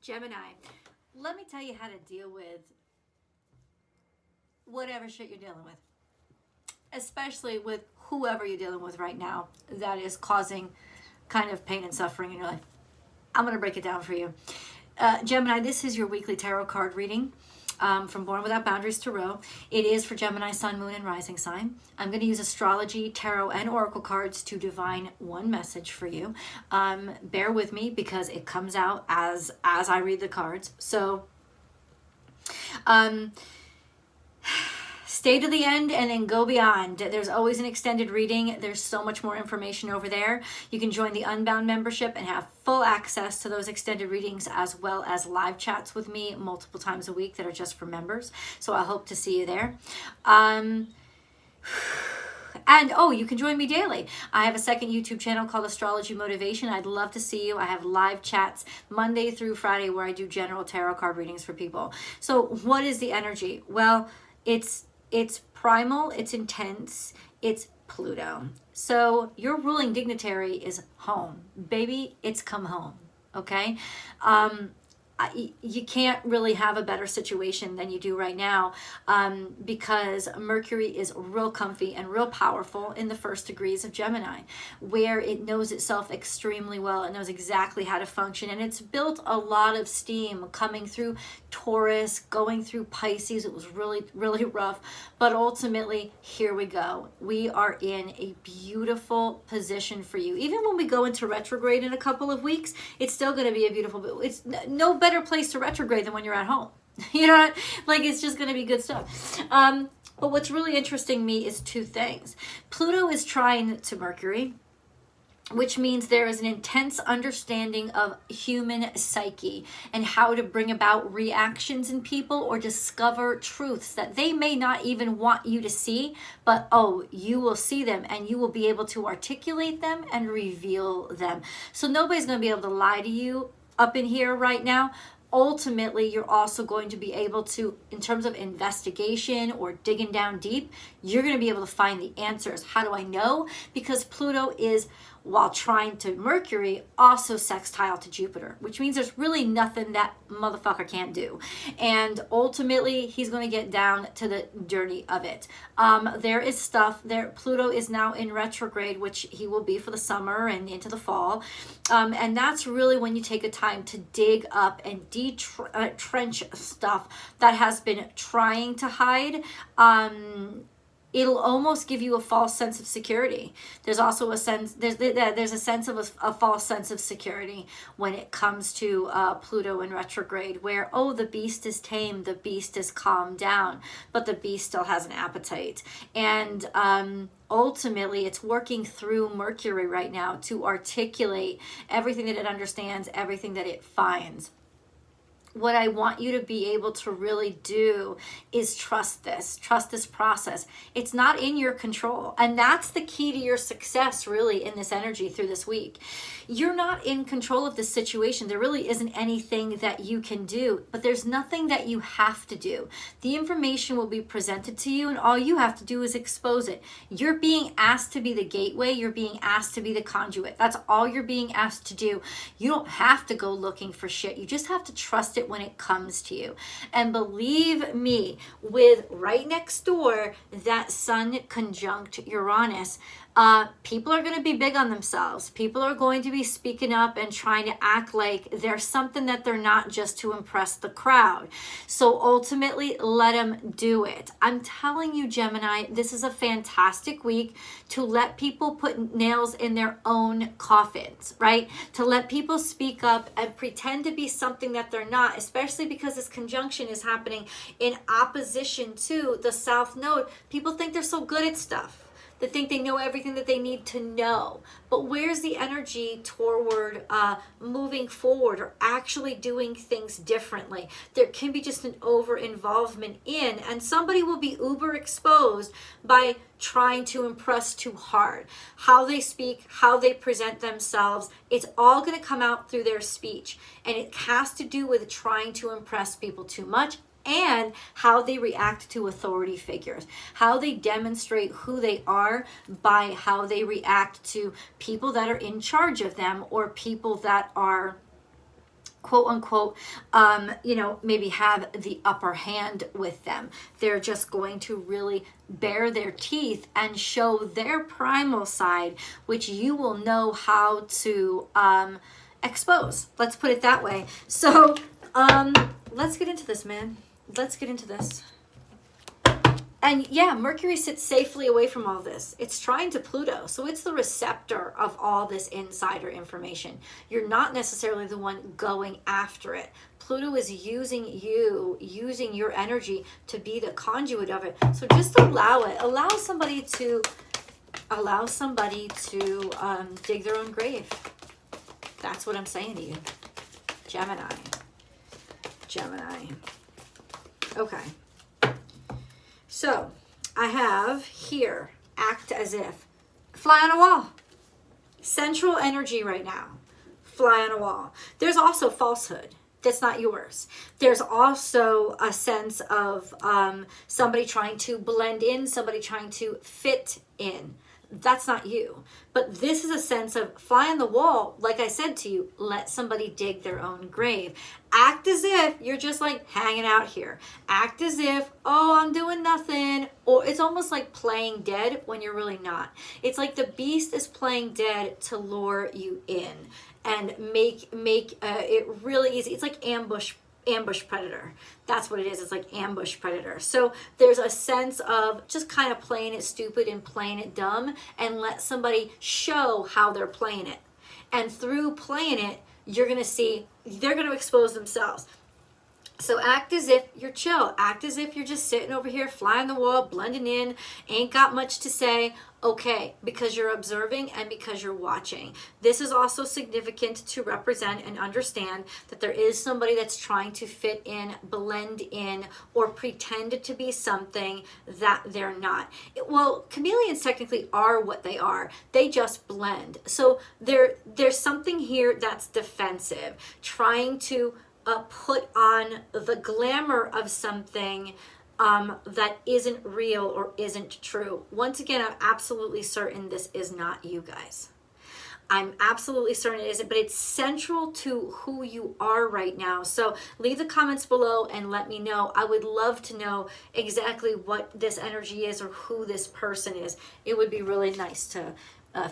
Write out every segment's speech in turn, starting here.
Gemini, let me tell you how to deal with whatever shit you're dealing with, especially with whoever you're dealing with right now that is causing kind of pain and suffering in your life. I'm going to break it down for you. Gemini, this is your weekly tarot card reading from Born Without Boundaries Tarot. It is for Gemini, Sun, Moon, and Rising sign. I'm going to use astrology, tarot, and oracle cards to divine one message for you. Bear with me because it comes out as I read the cards. So, stay to the end and then go beyond. There's always an extended reading. There's so much more information over there. You can join the Unbound membership and have full access to those extended readings, as well as live chats with me multiple times a week that are just for members. So I hope to see you there. And oh, you can join me daily. I have a second YouTube channel called Astrology Motivation. I'd love to see you. I have live chats Monday through Friday where I do general tarot card readings for people. So what is the energy? Well, it's primal, it's intense, it's Pluto. So your ruling dignitary is home. Baby, it's come home, okay? You can't really have a better situation than you do right now because Mercury is real comfy and real powerful in the first degrees of Gemini, where it knows itself extremely well. It knows exactly how to function, and it's built a lot of steam coming through Taurus, going through Pisces. It was really, really rough, but ultimately, here we go. We are in a beautiful position for you. Even when we go into retrograde in a couple of weeks, it's still going to be a beautiful, it's no better place to retrograde than when you're at home. You know what? Like, it's just going to be good stuff. But what's really interesting me is two things. Pluto is trine to Mercury, which means there is an intense understanding of human psyche and how to bring about reactions in people or discover truths that they may not even want you to see, but oh, you will see them and you will be able to articulate them and reveal them. So nobody's going to be able to lie to you up in here right now. Ultimately, you're also going to be able to, in terms of investigation or digging down deep, you're going to be able to find the answers. How do I know? Because Pluto is, while trine to Mercury, also sextile to Jupiter, which means there's really nothing that motherfucker can't do. And ultimately, he's going to get down to the dirty of it. There is stuff there. Pluto is now in retrograde, which he will be for the summer and into the fall. And that's really when you take a time to dig up and trench stuff that has been trying to hide. It'll almost give you a false sense of security. There's also a sense, there's a sense of a false sense of security when it comes to Pluto in retrograde, where, oh, the beast is tame, the beast is calmed down, but the beast still has an appetite. And ultimately, it's working through Mercury right now to articulate everything that it understands, everything that it finds. What I want you to be able to really do is trust this process. It's not in your control. And that's the key to your success, really, in this energy through this week. You're not in control of this situation. There really isn't anything that you can do, but there's nothing that you have to do. The information will be presented to you, and all you have to do is expose it. You're being asked to be the gateway. You're being asked to be the conduit. That's all you're being asked to do. You don't have to go looking for shit. You just have to trust it when it comes to you. And believe me, with right next door that Sun conjunct Uranus, people are going to be big on themselves. People are going to be speaking up and trying to act like there's something that they're not, just to impress the crowd. So ultimately, let them do it. I'm telling you, Gemini, this is a fantastic week to let people put nails in their own coffins, right? To let people speak up and pretend to be something that they're not, especially because this conjunction is happening in opposition to the South Node. People think they're so good at stuff. They think they know everything that they need to know. But where's the energy toward moving forward or actually doing things differently? There can be just an over-involvement in, and somebody will be uber exposed by trying to impress too hard. How they speak, how they present themselves, it's all going to come out through their speech. And it has to do with trying to impress people too much, and how they react to authority figures, how they demonstrate who they are by how they react to people that are in charge of them or people that are quote unquote, you know, maybe have the upper hand with them. They're just going to really bare their teeth and show their primal side, which you will know how to expose. Let's put it that way. So let's get into this, man. Let's get into this. And yeah, Mercury sits safely away from all this. It's trying to Pluto. So it's the receptor of all this insider information. You're not necessarily the one going after it. Pluto is using you, using your energy to be the conduit of it. So just allow it. Allow somebody to dig their own grave. That's what I'm saying to you. Gemini. Okay. So, I have here, act as if. Fly on a wall. Central energy right now. Fly on a wall. There's also falsehood. That's not yours. There's also a sense of somebody trying to blend in, somebody trying to fit in. That's not you. But this is a sense of fly on the wall. Like I said to you, let somebody dig their own grave. Act as if you're just like hanging out here. Act as if, oh, I'm doing nothing. Or it's almost like playing dead when you're really not. It's like the beast is playing dead to lure you in and make it really easy. It's like ambush predator. That's what it is. It's like ambush predator. So there's a sense of just kind of playing it stupid and playing it dumb, and let somebody show how they're playing it. And through playing it, you're going to see they're going to expose themselves. So act as if you're chill. Act as if you're just sitting over here, fly on the wall, blending in, ain't got much to say. Okay, because you're observing and because you're watching. This is also significant to represent and understand that there is somebody that's trying to fit in, blend in, or pretend to be something that they're not. Well, chameleons technically are what they are. They just blend. So there's something here that's defensive, trying to put on the glamour of something that isn't real or isn't true. Once again, I'm absolutely certain this is not you guys. I'm absolutely certain it isn't, but it's central to who you are right now. So leave the comments below and let me know. I would love to know exactly what this energy is or who this person is. It would be really nice to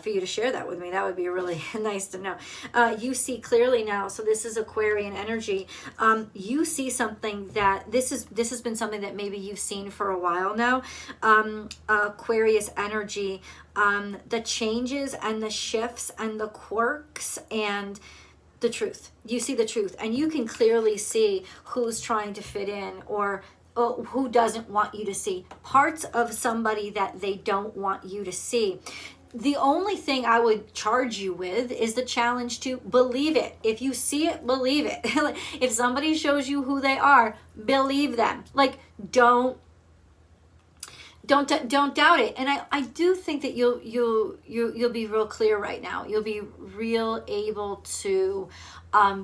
for you to share that with me. That would be really nice to know. You see clearly now, so this is Aquarian energy. You see something that this has been something that maybe you've seen for a while now. Aquarius energy, the changes and the shifts and the quirks and the truth. You see the truth, and you can clearly see who's trying to fit in or who doesn't want you to see. Parts of somebody that they don't want you to see. The only thing I would charge you with is the challenge to believe it. If you see it, believe it. If somebody shows you who they are, believe them. Like, don't doubt it. And I do think that you'll be real clear right now. You'll be real able to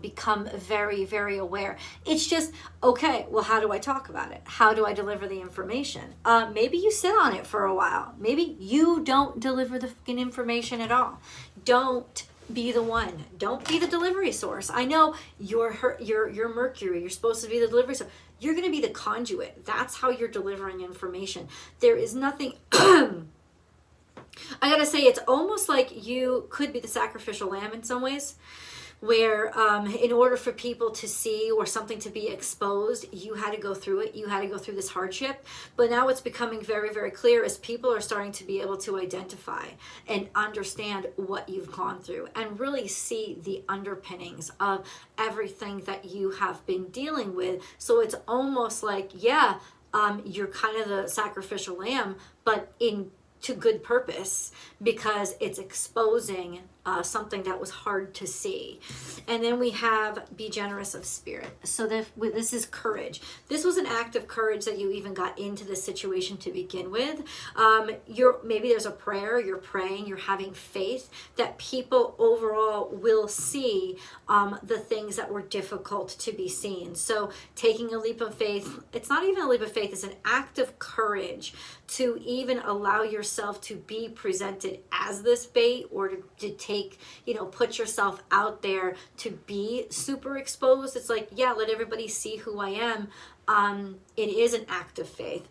become very, very aware. It's just, okay, well, how do I talk about it? How do I deliver the information? Maybe you sit on it for a while. Maybe you don't deliver the fucking information at all. Don't be the one. Don't be the delivery source. I know you're Mercury. You're supposed to be the delivery source. You're going to be the conduit. That's how you're delivering information. There is nothing... I gotta say, it's almost like you could be the sacrificial lamb in some ways, where in order for people to see or something to be exposed, you had to go through it. You had to go through this hardship. But now it's becoming very, very clear as people are starting to be able to identify and understand what you've gone through and really see the underpinnings of everything that you have been dealing with. So it's almost like, yeah, you're kind of the sacrificial lamb, but to good purpose, because it's exposing something that was hard to see. And then we have be generous of spirit. So this is courage. This was an act of courage that you even got into this situation to begin with. Maybe there's a prayer, you're praying, you're having faith that people overall will see the things that were difficult to be seen. So taking a leap of faith, it's not even a leap of faith, it's an act of courage to even allow yourself to be presented as this bait or to take take, you know, put yourself out there to be super exposed. It's like, yeah, let everybody see who I am. It is an act of faith.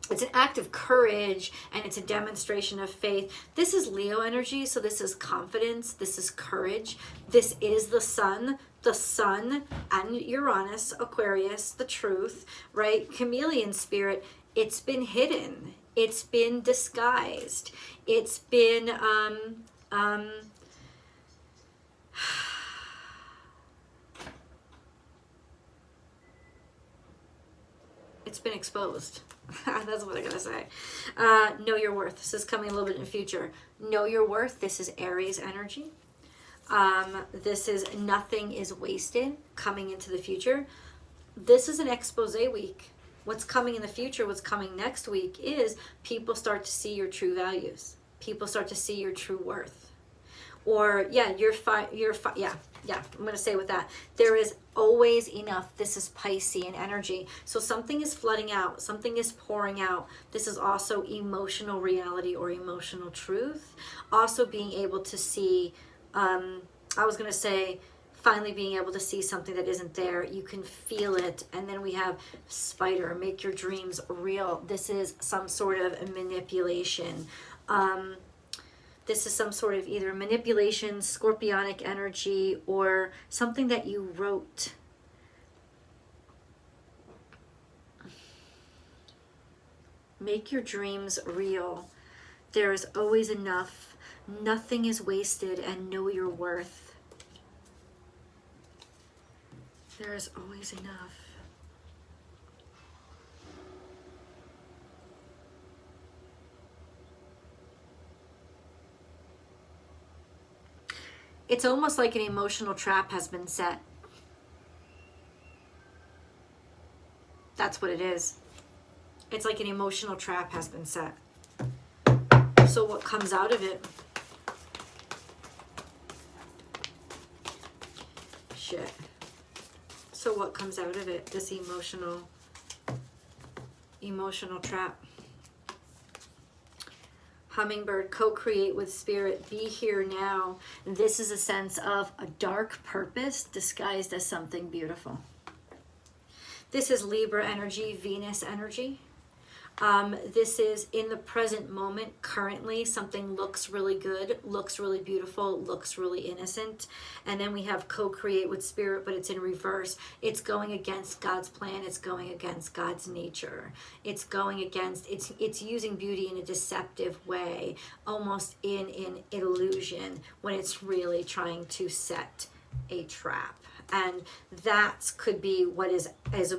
It's an act of courage, and it's a demonstration of faith. This is Leo energy, so this is confidence, this is courage. This is the sun and Uranus, Aquarius, the truth, right? Chameleon spirit, it's been hidden. It's been disguised. It's been, it's been exposed. That's what I gotta say. Know your worth. This is coming a little bit in the future. Know your worth. This is Aries energy. This is nothing is wasted coming into the future. This is an expose week. What's coming in the future, what's coming next week is people start to see your true values. People start to see your true worth. Or yeah, I'm going to say with that, there is always enough. This is Piscean energy. So something is flooding out, something is pouring out. This is also emotional reality or emotional truth. Also being able to see, I was going to say, finally being able to see something that isn't there. You can feel it. And then we have spider, make your dreams real. This is some sort of manipulation. This is some sort of either manipulation, scorpionic energy, or something that you wrote. Make your dreams real. There is always enough. Nothing is wasted, and know your worth. There is always enough. It's almost like an emotional trap has been set. That's what it is. It's like an emotional trap has been set. So what comes out of it? Shit. So what comes out of it? This emotional trap. Hummingbird, co-create with spirit, be here now. This is a sense of a dark purpose disguised as something beautiful. This is Libra energy, Venus energy. This is in the present moment, currently, something looks really good, looks really beautiful, looks really innocent. And then we have co-create with spirit, but it's in reverse. It's going against God's plan. It's going against God's nature. It's going against, it's using beauty in a deceptive way, almost in an illusion, when it's really trying to set a trap. And that could be what is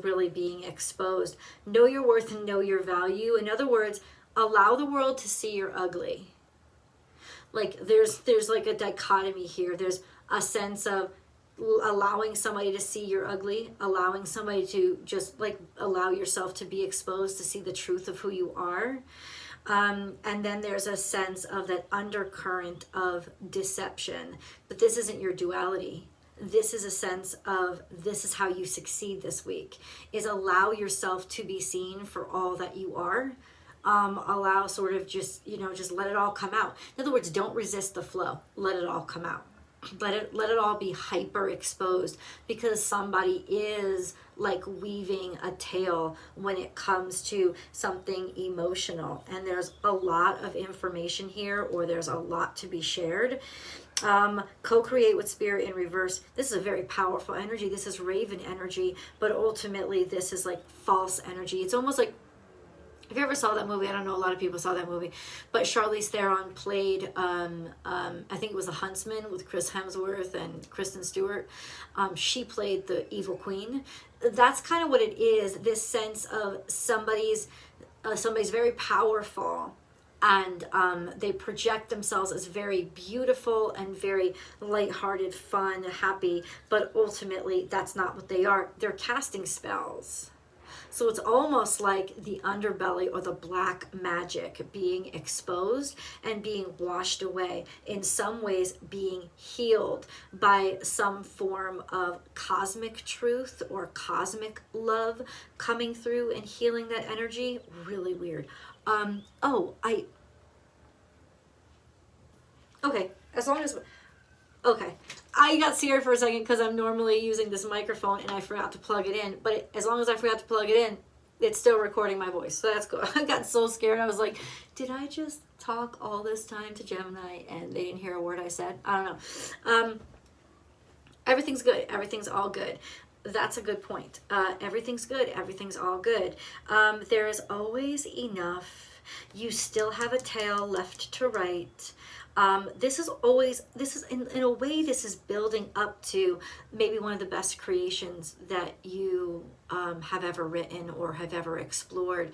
really being exposed. Know your worth and know your value. In other words, allow the world to see you're ugly. Like there's like a dichotomy here. There's a sense of allowing somebody to see you're ugly, allowing somebody to just like allow yourself to be exposed to see the truth of who you are. And then there's a sense of that undercurrent of deception. But this isn't your duality. This is a sense of this is how you succeed this week, is allow yourself to be seen for all that you are. Allow sort of just let it all come out. In other words, don't resist the flow. Let it all come out. Let it all be hyper exposed, because somebody is like weaving a tale when it comes to something emotional. And there's a lot of information here, or there's a lot to be shared. Co-create with spirit in reverse. This is a very powerful energy. This is Raven energy, but ultimately this is like false energy. It's almost like, if you ever saw that movie, I don't know, a lot of people saw that movie, but Charlize Theron played, I think it was The Huntsman with Chris Hemsworth and Kristen Stewart. She played the evil queen. That's kind of what it is, this sense of somebody's very powerful, and they project themselves as very beautiful and very lighthearted, fun, happy, but ultimately that's not what they are. They're casting spells. So it's almost like the underbelly or the black magic being exposed and being washed away. In some ways being healed by some form of cosmic truth or cosmic love coming through and healing that energy. Really weird. Okay, as long as... Okay, I got scared for a second because I'm normally using this microphone and I forgot to plug it in. But as long as I forgot to plug it in, it's still recording my voice. So that's good. I got so scared. I was like, did I just talk all this time to Gemini and they didn't hear a word I said? I don't know. Everything's good. Everything's all good. That's a good point. Everything's good. Everything's all good. There is always enough. You still have a tail left to write. This is in a way, this is building up to maybe one of the best creations that you have ever written or have ever explored.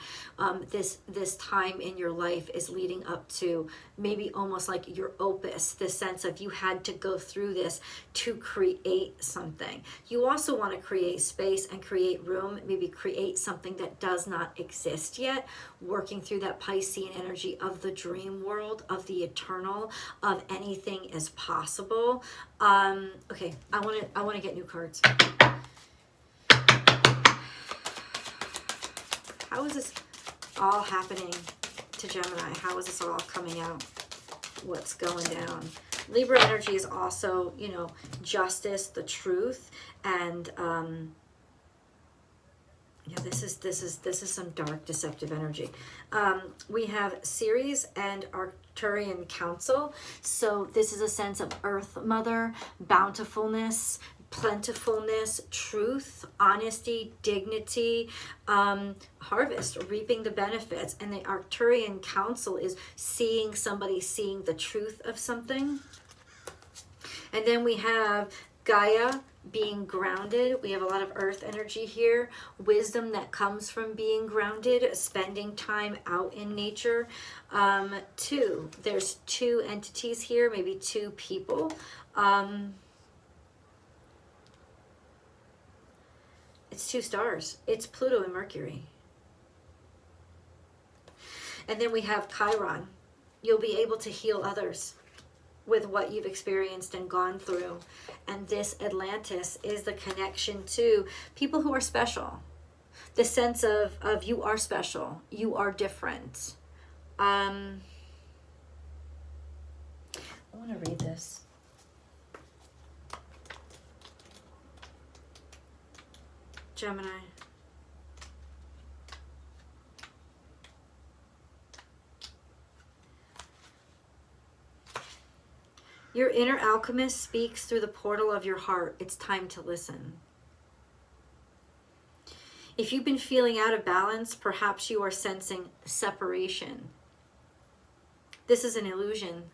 This time in your life is leading up to maybe almost like your opus, the sense of you had to go through this to create something. You also want to create space and create room, maybe create something that does not exist yet, working through that Piscean energy of the dream world, of the eternal, of anything is possible. Okay, I want to get new cards. How is this all happening to Gemini? How is this all coming out? What's going down? Libra energy is also, you know, justice, the truth, and yeah, this is some dark, deceptive energy. We have Ceres and Arcturian Council. So this is a sense of Earth Mother, bountifulness, plentifulness, truth, honesty, dignity, harvest, reaping the benefits. And the Arcturian Council is seeing somebody seeing the truth of something. And then we have Gaia, being grounded. We have a lot of earth energy here. Wisdom that comes from being grounded, spending time out in nature. There's two entities here, maybe two people. It's two stars. It's Pluto and Mercury. And then we have Chiron. You'll be able to heal others with what you've experienced and gone through. And this Atlantis is the connection to people who are special. The sense of you are special. You are different. I want to read this. Gemini. Your inner alchemist speaks through the portal of your heart. It's time to listen. If you've been feeling out of balance, perhaps you are sensing separation. This is an illusion.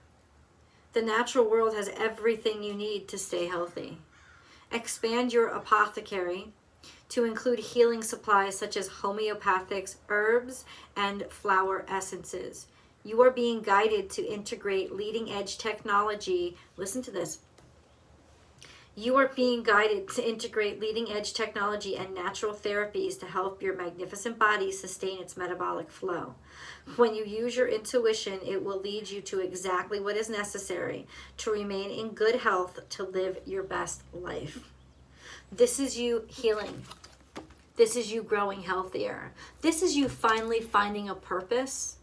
The natural world has everything you need to stay healthy. Expand your apothecary to include healing supplies such as homeopathics, herbs, and flower essences. You are being guided to integrate leading-edge technology. Listen to this. You are being guided to integrate leading-edge technology and natural therapies to help your magnificent body sustain its metabolic flow. When you use your intuition, it will lead you to exactly what is necessary to remain in good health, to live your best life. This is you healing. This is you growing healthier. This is you finally finding a purpose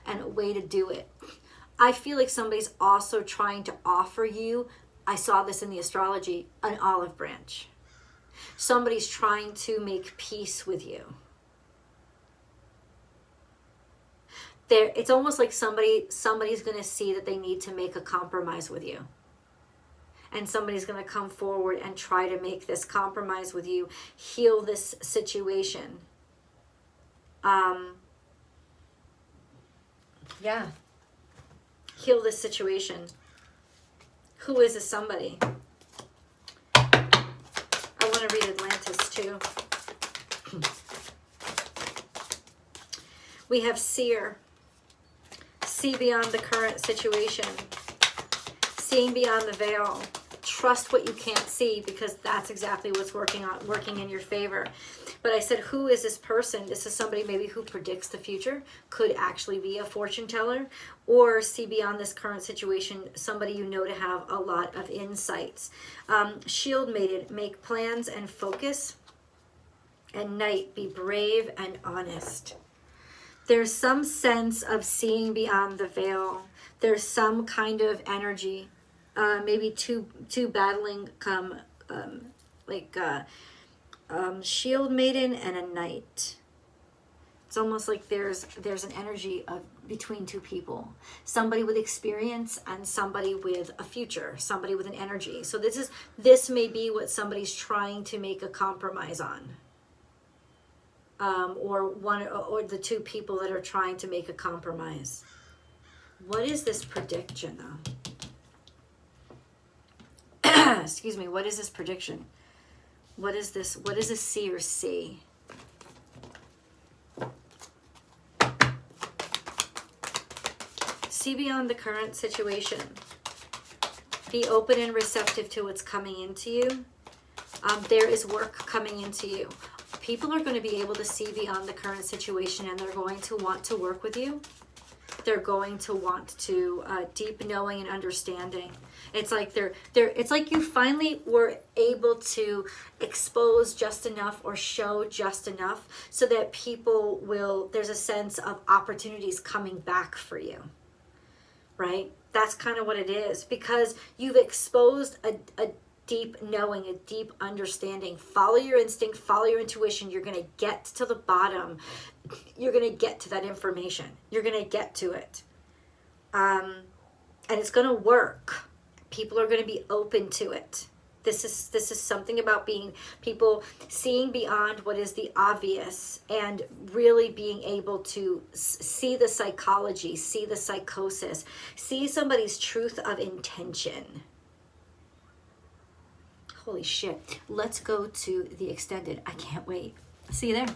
and a way to do it. I feel like somebody's also trying to offer you, I saw this in the astrology, an olive branch. Somebody's trying to make peace with you. It's almost like somebody's going to see that they need to make a compromise with you. And somebody's going to come forward and try to make this compromise with you, heal this situation. Yeah. Heal this situation. Who is this somebody? I want to read Atlantis too. We have seer. See beyond the current situation. Seeing beyond the veil. Trust what you can't see, because that's exactly what's working in your favor. But I said, who is this person? This is somebody maybe who predicts the future, could actually be a fortune teller, or see beyond this current situation, somebody you know to have a lot of insights. Shield mated, make plans and focus. And Knight, be brave and honest. There's some sense of seeing beyond the veil. There's some kind of energy, maybe two battling shield maiden and a knight. It's almost like there's an energy of between two people, somebody with experience and somebody with a future, somebody with an energy. So this may be what somebody's trying to make a compromise on, or the two people that are trying to make a compromise. What is this prediction though? Excuse me. What is this prediction? What is this? What is a C or C? See beyond the current situation. Be open and receptive to what's coming into you. There is work coming into you. People are going to be able to see beyond the current situation, and they're going to want to work with you. They're going to want to deep knowing and understanding. It's like it's like you finally were able to expose just enough or show just enough so that people will, there's a sense of opportunities coming back for you. Right? That's kind of what it is, because you've exposed a deep knowing, a deep understanding. Follow your instinct, follow your intuition. You're going to get to the bottom. You're going to get to that information. You're going to get to it. And it's going to work. People are going to be open to it. This is something about being people seeing beyond what is the obvious and really being able to see the psychology, see the psychosis, see somebody's truth of intention. Holy shit. Let's go to the extended. I can't wait. See you there.